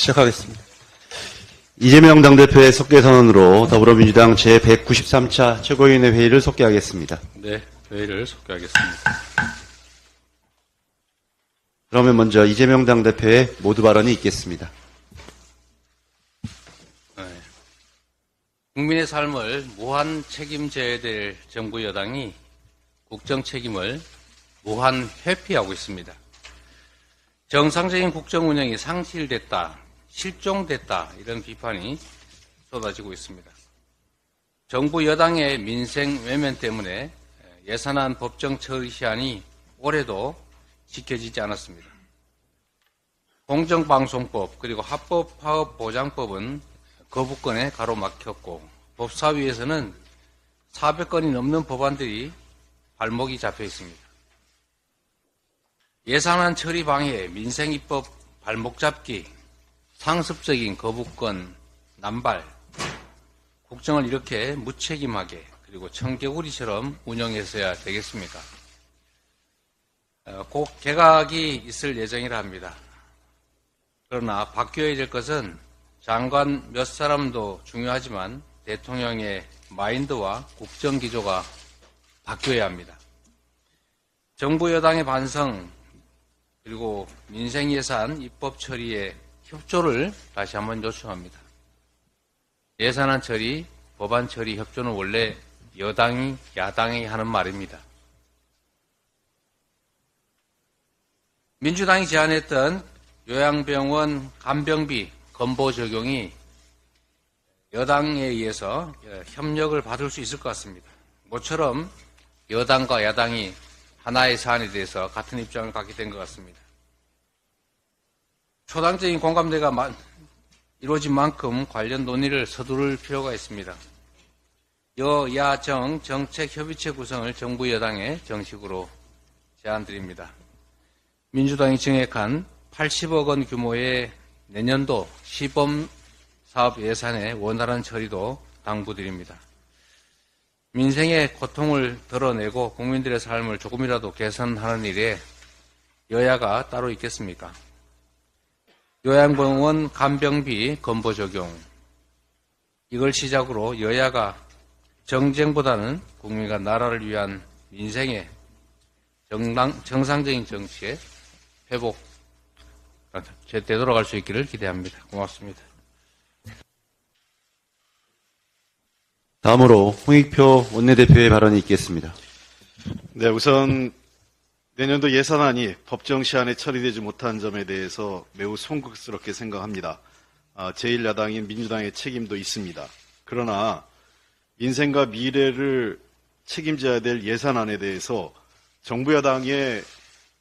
시작하겠습니다. 이재명 당대표의 속개 선언으로 더불어민주당 제193차 최고위원회 회의를 속개하겠습니다. 네, 회의를 속개하겠습니다. 그러면 먼저 이재명 당대표의 모두 발언이 있겠습니다. 네. 국민의 삶을 무한 책임져야 될 정부 여당이 국정 책임을 무한 회피하고 있습니다. 정상적인 국정 운영이 상실됐다, 실종됐다 이런 비판이 쏟아지고 있습니다. 정부 여당의 민생 외면 때문에 예산안 법정 처리 시한이 올해도 지켜지지 않았습니다. 공정방송법 그리고 합법파업보장법은 거부권에 가로막혔고 법사위에서는 400건이 넘는 법안들이 발목이 잡혀 있습니다. 예산안 처리 방해, 민생입법 발목 잡기, 상습적인 거부권 남발, 국정을 이렇게 무책임하게 그리고 청개구리처럼 운영해서야 되겠습니까? 곧 개각이 있을 예정이라 합니다. 그러나 바뀌어야 될 것은 장관 몇 사람도 중요하지만 대통령의 마인드와 국정기조가 바뀌어야 합니다. 정부 여당의 반성 그리고 민생예산 입법 처리에 협조를 다시 한번 요청합니다. 예산안 처리, 법안 처리 협조는 원래 여당이 야당이 하는 말입니다. 민주당이 제안했던 요양병원 간병비 건보 적용이 여당에 의해서 협력을 받을 수 있을 것 같습니다. 모처럼 여당과 야당이 하나의 사안에 대해서 같은 입장을 갖게 된 것 같습니다. 초당적인 공감대가 이루어진 만큼 관련 논의를 서두를 필요가 있습니다. 여야정 정책협의체 구성을 정부 여당에 정식으로 제안드립니다. 민주당이 정액한 80억 원 규모의 내년도 시범사업 예산의 원활한 처리도 당부드립니다. 민생의 고통을 덜어내고 국민들의 삶을 조금이라도 개선하는 일에 여야가 따로 있겠습니까? 요양병원 간병비 건보 적용, 이걸 시작으로 여야가 정쟁보다는 국민과 나라를 위한 민생의 정상적인 정치에 회복, 되돌아갈 수 있기를 기대합니다. 고맙습니다. 다음으로 홍익표 원내대표의 발언이 있겠습니다. 네, 우선 내년도 예산안이 법정 시한에 처리되지 못한 점에 대해서 매우 송구스럽게 생각합니다. 제1야당인 민주당의 책임도 있습니다. 그러나 민생과 미래를 책임져야 될 예산안에 대해서 정부 여당의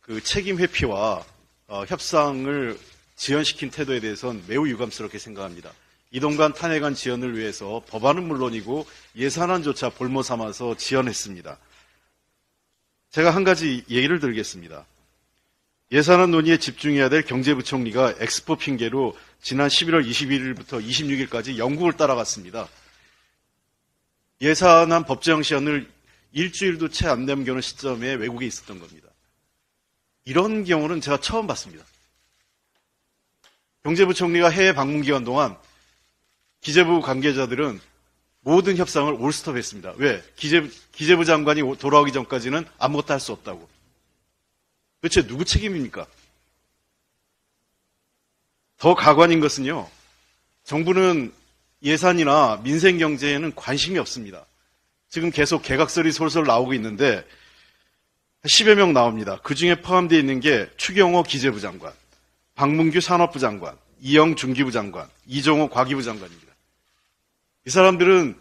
그 책임 회피와 협상을 지연시킨 태도에 대해서는 매우 유감스럽게 생각합니다. 이동관 탄핵안 지연을 위해서 법안은 물론이고 예산안조차 볼모 삼아서 지연했습니다. 제가 한 가지 얘기를 드리겠습니다. 예산안 논의에 집중해야 될 경제부총리가 엑스포 핑계로 지난 11월 21일부터 26일까지 영국을 따라갔습니다. 예산안 법정 시한을 일주일도 채 안 남겨놓은 시점에 외국에 있었던 겁니다. 이런 경우는 제가 처음 봤습니다. 경제부총리가 해외 방문 기간 동안 기재부 관계자들은 모든 협상을 올스톱했습니다. 왜? 기재부 장관이 돌아오기 전까지는 아무것도 할 수 없다고. 도대체 누구 책임입니까? 더 가관인 것은요. 정부는 예산이나 민생 경제에는 관심이 없습니다. 지금 계속 개각설이 솔솔 나오고 있는데 10여 명 나옵니다. 그중에 포함되어 있는 게 추경호 기재부 장관, 박문규 산업부 장관, 이영 중기부 장관, 이종호 과기부 장관입니다. 이 사람들은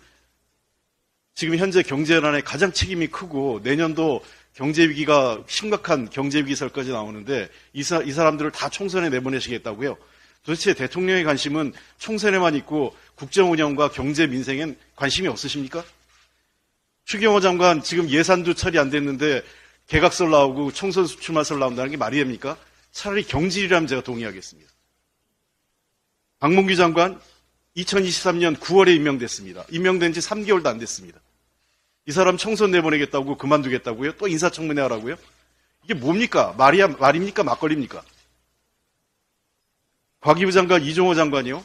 지금 현재 경제난에 가장 책임이 크고 내년도 경제위기가 심각한 경제위기설까지 나오는데 이 사람들을 다 총선에 내보내시겠다고요? 도대체 대통령의 관심은 총선에만 있고 국정운영과 경제 민생엔 관심이 없으십니까? 추경호 장관 지금 예산도 처리 안 됐는데 개각설 나오고 총선 수출마설 나온다는 게 말이 됩니까? 차라리 경질이라면 제가 동의하겠습니다. 박문규 장관 2023년 9월에 임명됐습니다. 임명된 지 3개월도 안 됐습니다. 이 사람 총선 내보내겠다고 그만두겠다고요? 또 인사청문회 하라고요? 이게 뭡니까? 말입니까? 막걸리입니까? 과기부 장관 이종호 장관이요.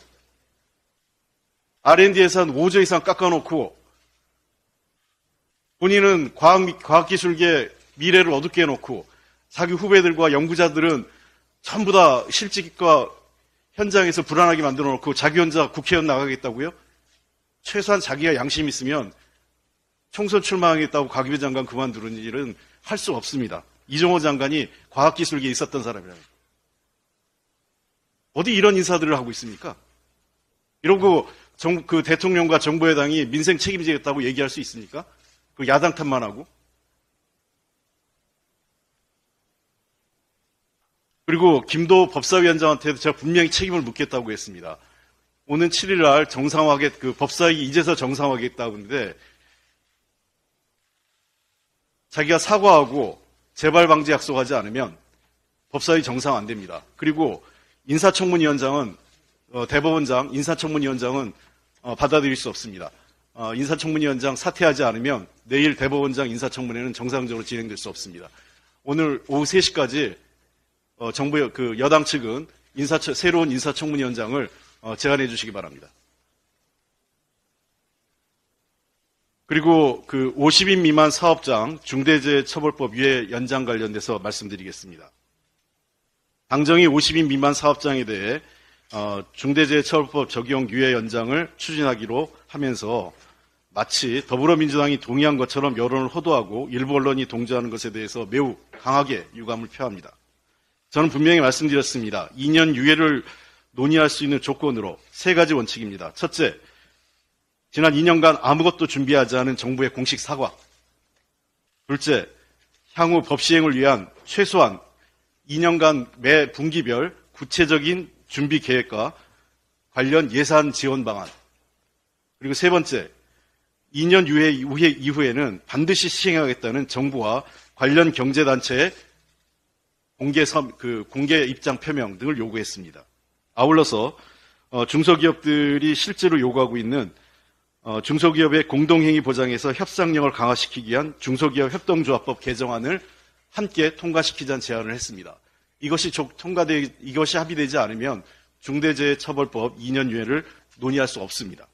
R&D 예산 5조 이상 깎아놓고 본인은 과학기술계 미래를 어둡게 해놓고 자기 후배들과 연구자들은 전부 다 실직과 현장에서 불안하게 만들어놓고 자기 혼자 국회의원 나가겠다고요? 최소한 자기가 양심 있으면 총선 출마하겠다고 과기부 장관 그만두는 일은 할 수 없습니다. 이종호 장관이 과학기술계에 있었던 사람이라는. 어디 이런 인사들을 하고 있습니까? 이러고 그 대통령과 정부 여당이 민생 책임지겠다고 얘기할 수 있습니까? 그 야당 탓만 하고. 그리고 김도 법사위원장한테도 제가 분명히 책임을 묻겠다고 했습니다. 오는 7일 날 정상화하게, 그 법사위 이제서 정상화하겠다고 하는데 자기가 사과하고 재발 방지 약속하지 않으면 법사위 정상 안 됩니다. 그리고 인사청문위원장은 대법원장 인사청문위원장은 받아들일 수 없습니다. 인사청문위원장 사퇴하지 않으면 내일 대법원장 인사청문회는 정상적으로 진행될 수 없습니다. 오늘 오후 3시까지 정부 그 여당 측은 새로운 인사청문위원장을 제안해 주시기 바랍니다. 그리고 그 50인 미만 사업장 중대재해처벌법 유예 연장 관련돼서 말씀드리겠습니다. 당정이 50인 미만 사업장에 대해 중대재해처벌법 적용 유예 연장을 추진하기로 하면서 마치 더불어민주당이 동의한 것처럼 여론을 호도하고 일부 언론이 동조하는 것에 대해서 매우 강하게 유감을 표합니다. 저는 분명히 말씀드렸습니다. 2년 유예를 논의할 수 있는 조건으로 3가지 원칙입니다. 첫째, 지난 2년간 아무것도 준비하지 않은 정부의 공식 사과. 둘째, 향후 법 시행을 위한 최소한 2년간 매 분기별 구체적인 준비 계획과 관련 예산 지원 방안. 그리고 세 번째, 2년 유예 이후에는 반드시 시행하겠다는 정부와 관련 경제단체의 공개 입장 표명 등을 요구했습니다. 아울러서 중소기업들이 실제로 요구하고 있는 중소기업의 공동행위 보장에서 협상력을 강화시키기 위한 중소기업 협동조합법 개정안을 함께 통과시키자는 제안을 했습니다. 이것이 합의되지 않으면 중대재해처벌법 2년 유예를 논의할 수 없습니다.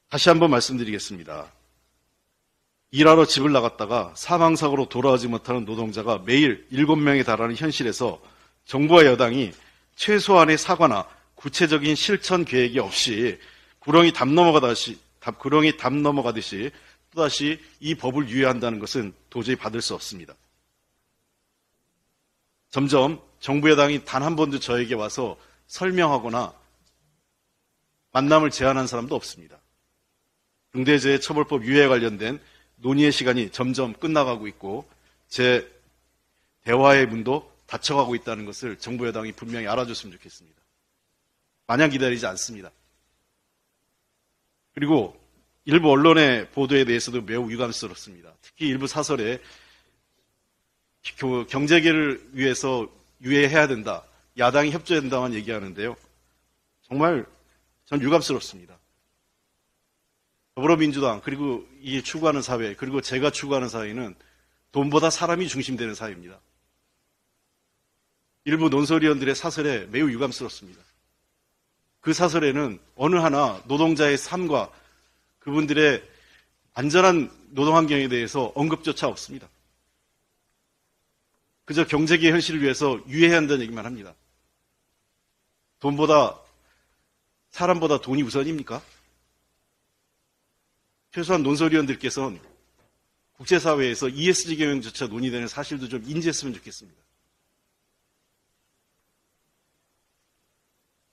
다시 한번 말씀드리겠습니다. 일하러 집을 나갔다가 사망사고로 돌아오지 못하는 노동자가 매일 7명에 달하는 현실에서 정부와 여당이 최소한의 사과나 구체적인 실천 계획이 없이 구렁이 담 넘어가듯이 또다시 이 법을 유예한다는 것은 도저히 받을 수 없습니다. 점점 정부 여당이 단 한 번도 저에게 와서 설명하거나 만남을 제안한 사람도 없습니다. 중대재해처벌법 유예에 관련된 논의의 시간이 점점 끝나가고 있고 제 대화의 문도 닫혀가고 있다는 것을 정부 여당이 분명히 알아줬으면 좋겠습니다. 마냥 기다리지 않습니다. 그리고 일부 언론의 보도에 대해서도 매우 유감스럽습니다. 특히 일부 사설에 경제계를 위해서 유예해야 된다. 야당이 협조해야 된다만 얘기하는데요. 정말 전 유감스럽습니다. 더불어민주당 그리고 이 추구하는 사회 그리고 제가 추구하는 사회는 돈보다 사람이 중심되는 사회입니다. 일부 논설위원들의 사설에 매우 유감스럽습니다. 그 사설에는 어느 하나 노동자의 삶과 그분들의 안전한 노동환경에 대해서 언급조차 없습니다. 그저 경제계의 현실을 위해서 유예해야 한다는 얘기만 합니다. 돈보다 사람보다 돈이 우선입니까? 최소한 논설위원들께서는 국제사회에서 ESG 경영조차 논의되는 사실도 좀 인지했으면 좋겠습니다.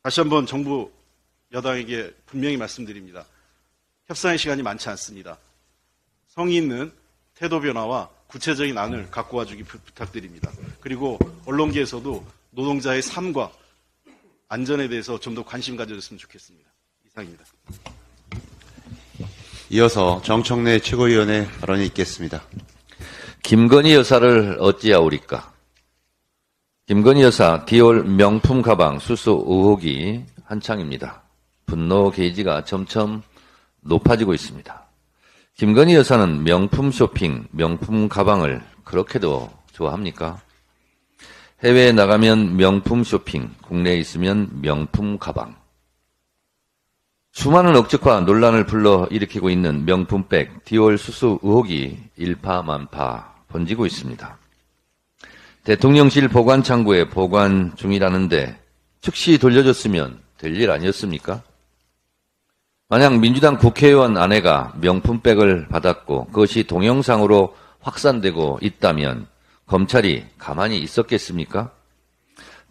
다시 한번 정부 여당에게 분명히 말씀드립니다. 협상의 시간이 많지 않습니다. 성의 있는 태도 변화와 구체적인 안을 갖고 와주기 부탁드립니다. 그리고 언론계에서도 노동자의 삶과 안전에 대해서 좀 더 관심 가져줬으면 좋겠습니다. 이상입니다. 이어서 정청래 최고위원의 발언이 있겠습니다. 김건희 여사를 어찌하오리까? 김건희 여사 디올 명품 가방 수수 의혹이 한창입니다. 분노 게이지가 점점 높아지고 있습니다. 김건희 여사는 명품 쇼핑, 명품 가방을 그렇게도 좋아합니까? 해외에 나가면 명품 쇼핑, 국내에 있으면 명품 가방. 수많은 억측과 논란을 불러일으키고 있는 명품백 디올 수수 의혹이 일파만파 번지고 있습니다. 대통령실 보관창고에 보관 중이라는데 즉시 돌려줬으면 될 일 아니었습니까? 만약 민주당 국회의원 아내가 명품백을 받았고 그것이 동영상으로 확산되고 있다면 검찰이 가만히 있었겠습니까?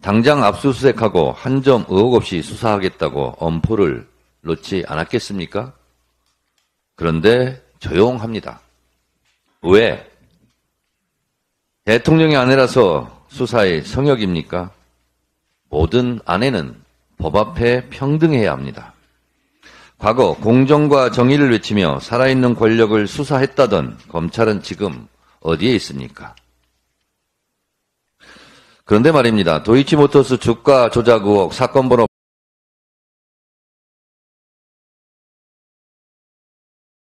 당장 압수수색하고 한 점 의혹 없이 수사하겠다고 엄포를 놓지 않았겠습니까? 그런데 조용합니다. 왜? 대통령의 아내라서 수사의 성역입니까? 모든 아내는 법 앞에 평등해야 합니다. 과거 공정과 정의를 외치며 살아있는 권력을 수사했다던 검찰은 지금 어디에 있습니까? 그런데 말입니다. 도이치모터스 주가 조작 의혹 사건 번호